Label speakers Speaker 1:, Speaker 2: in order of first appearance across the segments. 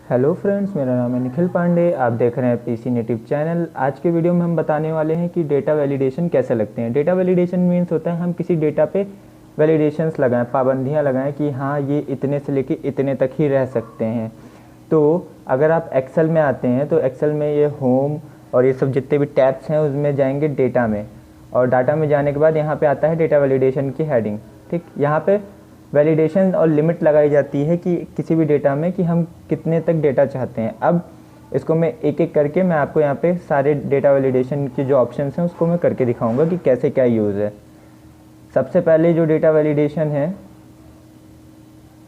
Speaker 1: Hello friends, मेरा नाम है निखिल पांडे। आप देख रहे हैं पीसी नेटिव चैनल। आज के वीडियो में हम बताने वाले हैं कि डेटा वैलिडेशन कैसे लगते हैं। डेटा वैलिडेशन मीन्स होता है हम किसी डेटा पे वैलिडेशंस लगाएं, पाबंदियां लगाएं कि हाँ ये इतने से लेके इतने तक ही रह सकते हैं। तो अगर आप एक्सेल में आते हैं तो एक्सेल में ये होम और ये सब जितने भी टैब्स हैं उसमें जाएंगे डेटा में, और डाटा में जाने के बाद यहाँ पे आता है डेटा वैलिडेशन की हेडिंग। ठीक, यहाँ पे वैलिडेशन और लिमिट लगाई जाती है कि किसी भी डेटा में कि हम कितने तक डेटा चाहते हैं। अब इसको मैं एक एक करके मैं आपको यहाँ पे सारे डेटा वैलिडेशन के जो ऑप्शंस हैं उसको मैं करके दिखाऊंगा कि कैसे क्या यूज़ है। सबसे पहले जो डेटा वैलिडेशन है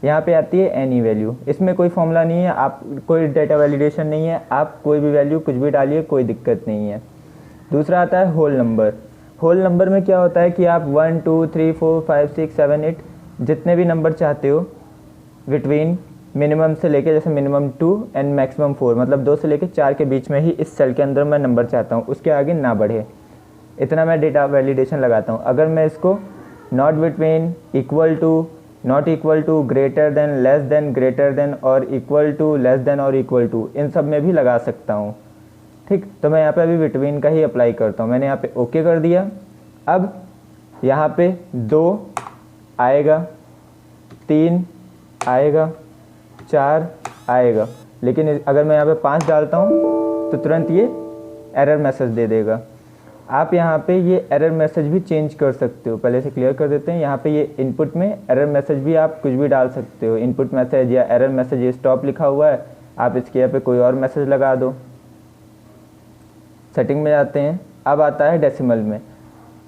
Speaker 1: यहाँ पे आती है एनी वैल्यू। इसमें कोई फॉर्मूला नहीं है, आप कोई डेटा वैलिडेशन नहीं है, आप कोई भी वैल्यू कुछ भी डालिए, कोई दिक्कत नहीं है। दूसरा आता है होल नंबर। होल नंबर में क्या होता है कि आप 1 2 3 4 5 6 7 8 जितने भी नंबर चाहते हो बिटवीन मिनिमम से लेके, जैसे मिनिमम 2 एंड मैक्सिमम 4, मतलब 2 से लेके 4 के बीच में ही इस सेल के अंदर मैं नंबर चाहता हूँ, उसके आगे ना बढ़े, इतना मैं डेटा वैलिडेशन लगाता हूँ। अगर मैं इसको not between, equal to, not equal to, greater than, less than, greater than और इक्वल टू, लेस देन और इक्वल टू, इन सब में भी लगा सकता हूँ। ठीक, तो मैं यहाँ पे अभी बिटवीन का ही अप्लाई करता हूँ। मैंने यहाँ पे ओके कर दिया। अब यहाँ पे 2 आएगा, 3 आएगा, 4 आएगा, लेकिन अगर मैं यहाँ पे 5 डालता हूँ तो तुरंत ये एरर मैसेज दे देगा। आप यहाँ पे ये एरर मैसेज भी चेंज कर सकते हो। पहले से क्लियर कर देते हैं। यहाँ पे ये इनपुट में एरर मैसेज भी आप कुछ भी डाल सकते हो। इनपुट मैसेज या एरर मैसेज, ये स्टॉप लिखा हुआ है, आप इसके यहाँ पे कोई और मैसेज लगा दो। सेटिंग में जाते हैं। अब आता है डेसिमल में।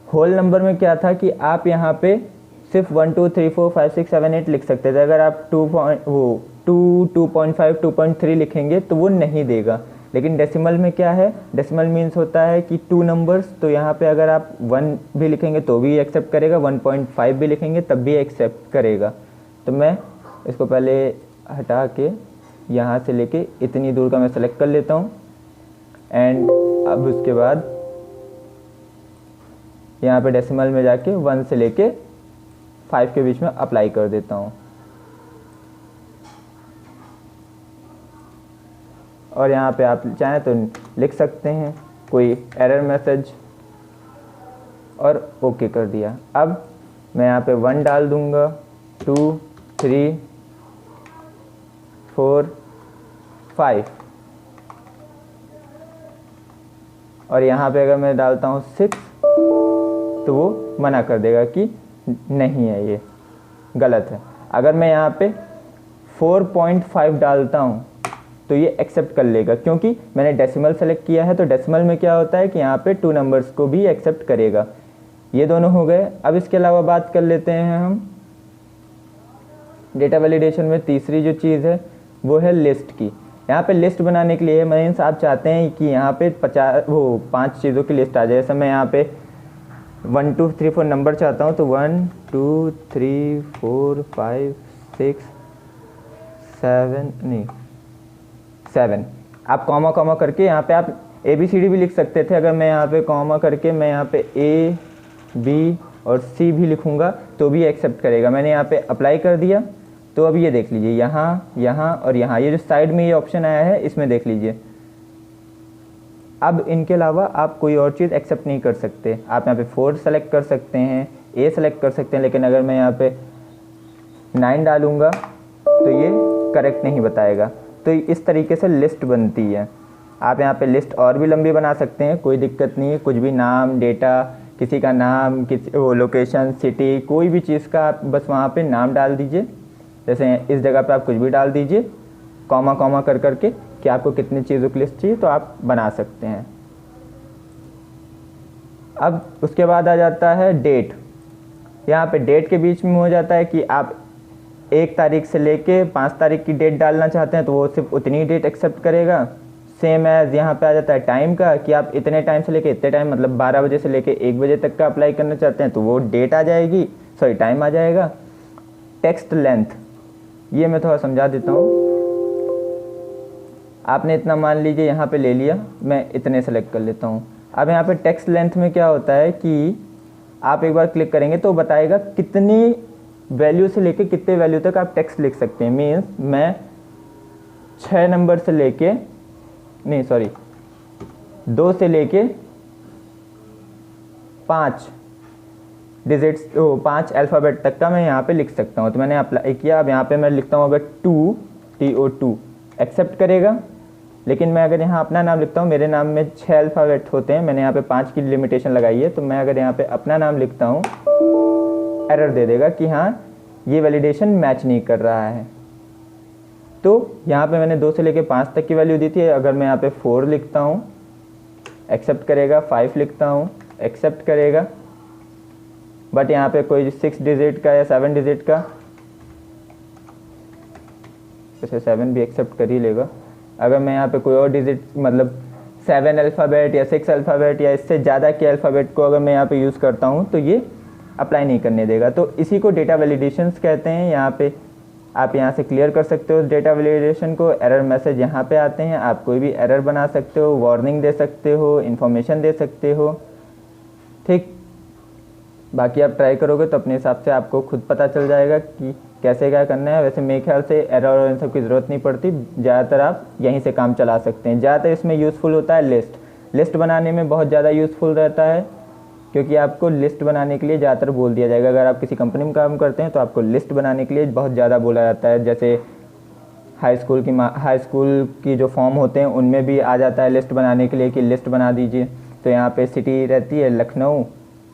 Speaker 1: होल नंबर में क्या था कि आप यहाँ पे सिर्फ 1 2 3 4 5 6 7 8 लिख सकते थे। अगर आप 2.5 2.3 लिखेंगे तो वो नहीं देगा। लेकिन डेसिमल में क्या है, डेसिमल मीन्स होता है कि 2 नंबर्स, तो यहाँ पे अगर आप 1 भी लिखेंगे तो भी एक्सेप्ट करेगा, 1.5 भी लिखेंगे तब भी एक्सेप्ट करेगा। तो मैं इसको पहले हटा के यहाँ से लेके इतनी दूर का मैं सेलेक्ट कर लेता हूँ, एंड अब उसके बाद यहाँ पे डेसिमल में जाके 1 से लेके 5 के बीच में अप्लाई कर देता हूँ। और यहाँ पे आप चाहें तो लिख सकते हैं कोई एरर मैसेज, और ओके कर दिया। अब मैं यहाँ पे 1 डाल दूँगा, 2 3 4 5, और यहाँ पे अगर मैं डालता हूँ 6 तो वो मना कर देगा कि नहीं है, ये गलत है। अगर मैं यहाँ पे 4.5 डालता हूँ तो ये एक्सेप्ट कर लेगा, क्योंकि मैंने डेसिमल सेलेक्ट किया है। तो डेसिमल में क्या होता है कि यहाँ पे 2 नंबर्स को भी एक्सेप्ट करेगा। ये दोनों हो गए। अब इसके अलावा बात कर लेते हैं हम डेटा वैलिडेशन में तीसरी जो चीज़ है वो है लिस्ट की। यहाँ पे लिस्ट बनाने के लिए मीन्स आप चाहते हैं कि यहाँ पे 5 चीज़ों की लिस्ट आ जाए। जैसे मैं यहाँ पे 1 2 3 4 नंबर चाहता हूँ, तो 1 2 3 4 5 6 7 आप कॉमा कॉमा करके यहाँ पे आप ABCD भी लिख सकते थे। अगर मैं यहाँ पे कॉमा करके मैं यहाँ पे A B और C भी लिखूँगा तो भी एक्सेप्ट करेगा। मैंने यहाँ पे अप्लाई कर दिया। तो अब ये देख लीजिए, यहाँ, यहाँ और यहाँ, ये जो साइड में ये ऑप्शन आया है इसमें देख लीजिए। अब इनके अलावा आप कोई और चीज़ एक्सेप्ट नहीं कर सकते। आप यहाँ पे 4 सेलेक्ट कर सकते हैं, A सेलेक्ट कर सकते हैं, लेकिन अगर मैं यहाँ पे 9 डालूँगा तो ये करेक्ट नहीं बताएगा। तो इस तरीके से लिस्ट बनती है। आप यहाँ पे लिस्ट और भी लंबी बना सकते हैं, कोई दिक्कत नहीं है। कुछ भी नाम, डेटा, किसी का नाम, किसी लोकेशन, सिटी, कोई भी चीज़ का आप बस वहाँ पे नाम डाल दीजिए। जैसे इस जगह पे आप कुछ भी डाल दीजिए, कॉमा कॉमा कर करके कि आपको कितनी चीज़ों की लिस्ट चाहिए, तो आप बना सकते हैं। अब उसके बाद आ जाता है डेट। यहाँ पे डेट के बीच में हो जाता है कि आप 1 तारीख से लेके 5 तारीख की डेट डालना चाहते हैं तो वो सिर्फ उतनी डेट एक्सेप्ट करेगा। सेम एज यहाँ पे आ जाता है टाइम का कि आप इतने टाइम से लेके इतने टाइम, मतलब 12 बजे से लेके 1 बजे तक का अप्लाई करना चाहते हैं तो वो डेट आ जाएगी, सॉरी टाइम आ जाएगा। टेक्स्ट लेंथ, ये मैं थोड़ा समझा देता हूँ। आपने इतना मान लीजिए यहाँ पे ले लिया, मैं इतने सेलेक्ट कर लेता हूँ। अब यहाँ पे टेक्स्ट लेंथ में क्या होता है कि आप एक बार क्लिक करेंगे तो बताएगा कितनी वैल्यू से लेके कितने वैल्यू तक आप टेक्स्ट लिख सकते हैं। मीन्स मैं 6 नंबर से लेके नहीं सॉरी 2 से लेके 5 डिजिट्स 5 अल्फ़ाबेट तक का मैं यहाँ पे लिख सकता हूँ। तो मैंने अप्लाई किया। अब यहाँ पे मैं लिखता हूँ अगर TO2 एक्सेप्ट करेगा। लेकिन मैं अगर यहाँ अपना नाम लिखता हूँ, मेरे नाम में 6 अल्फ़ाबेट होते हैं, मैंने यहाँ पे 5 की लिमिटेशन लगाई है। तो मैं अगर यहाँ पे अपना नाम लिखता हूँ, एरर दे देगा कि हाँ ये वैलिडेशन मैच नहीं कर रहा है। तो यहाँ पे मैंने 2 से लेके 5 तक की वैल्यू दी थी। अगर मैं यहाँ पे 4 लिखता हूँ एक्सेप्ट करेगा, 5 लिखता हूँ एक्सेप्ट करेगा, बट यहाँ पे कोई 6 डिजिट का या 7 डिजिट का, जैसे 7 भी एक्सेप्ट कर ही लेगा। अगर मैं यहाँ पे कोई और डिजिट मतलब 7 अल्फ़ाबेट या 6 अल्फ़ाबेट या इससे ज़्यादा के अल्फ़ाबेट को अगर मैं यहाँ पे यूज़ करता हूँ तो ये अप्लाई नहीं करने देगा। तो इसी को डेटा वैलिडेशंस कहते हैं। यहाँ पे आप यहाँ से क्लियर कर सकते हो डेटा वैलिडेशन को। एरर मैसेज यहाँ पे आते हैं, आप कोई भी एरर बना सकते हो, वार्निंग दे सकते हो, इन्फॉर्मेशन दे सकते हो, ठीक। बाकी आप ट्राई करोगे तो अपने हिसाब से आपको खुद पता चल जाएगा कि कैसे क्या करना है। वैसे मेरे ख्याल से एरर और इन सब की ज़रूरत नहीं पड़ती, ज़्यादातर आप यहीं से काम चला सकते हैं। ज़्यादातर इसमें यूज़फुल होता है लिस्ट बनाने में बहुत ज़्यादा यूज़फुल रहता है, क्योंकि आपको लिस्ट बनाने के लिए ज़्यादातर बोल दिया जाएगा। अगर आप किसी कंपनी में काम करते हैं तो आपको लिस्ट बनाने के लिए बहुत ज़्यादा बोला जाता है। जैसे हाई स्कूल की जो फॉर्म होते हैं उनमें भी आ जाता है लिस्ट बनाने के लिए कि लिस्ट बना दीजिए। तो यहाँ पे सिटी रहती है लखनऊ,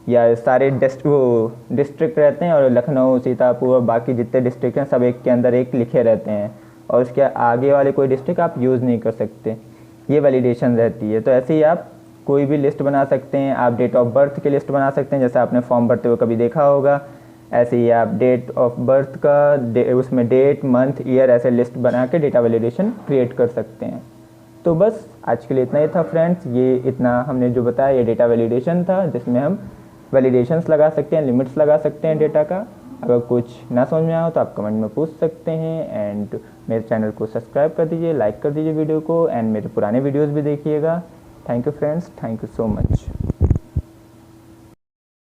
Speaker 1: या सारे डिस्ट्रिक्ट रहते हैं, और लखनऊ, सीतापुर और बाकी जितने डिस्ट्रिक्ट हैं सब एक के अंदर एक लिखे रहते हैं, और उसके आगे वाले कोई डिस्ट्रिक्ट आप यूज़ नहीं कर सकते। ये वैलिडेशन रहती है। तो ऐसे ही आप कोई भी लिस्ट बना सकते हैं। आप डेट ऑफ बर्थ की लिस्ट बना सकते हैं, जैसे आपने फॉर्म भरते हुए कभी देखा होगा। ऐसे ही आप डेट ऑफ बर्थ का उसमें डेट, मंथ, ईयर ऐसे लिस्ट बना के डेटा वैलिडेशन क्रिएट कर सकते हैं। तो बस आज के लिए इतना ही था फ्रेंड्स। ये इतना हमने जो बताया ये डेटा वैलिडेशन था, जिसमें हम वैलिडेशंस लगा सकते हैं, लिमिट्स लगा सकते हैं डेटा का। अगर कुछ ना समझ में आया तो आप कमेंट में पूछ सकते हैं। एंड मेरे चैनल को सब्सक्राइब कर दीजिए, लाइक कर दीजिए वीडियो को, एंड मेरे पुराने वीडियोस भी देखिएगा। Thank you friends, thank you so much.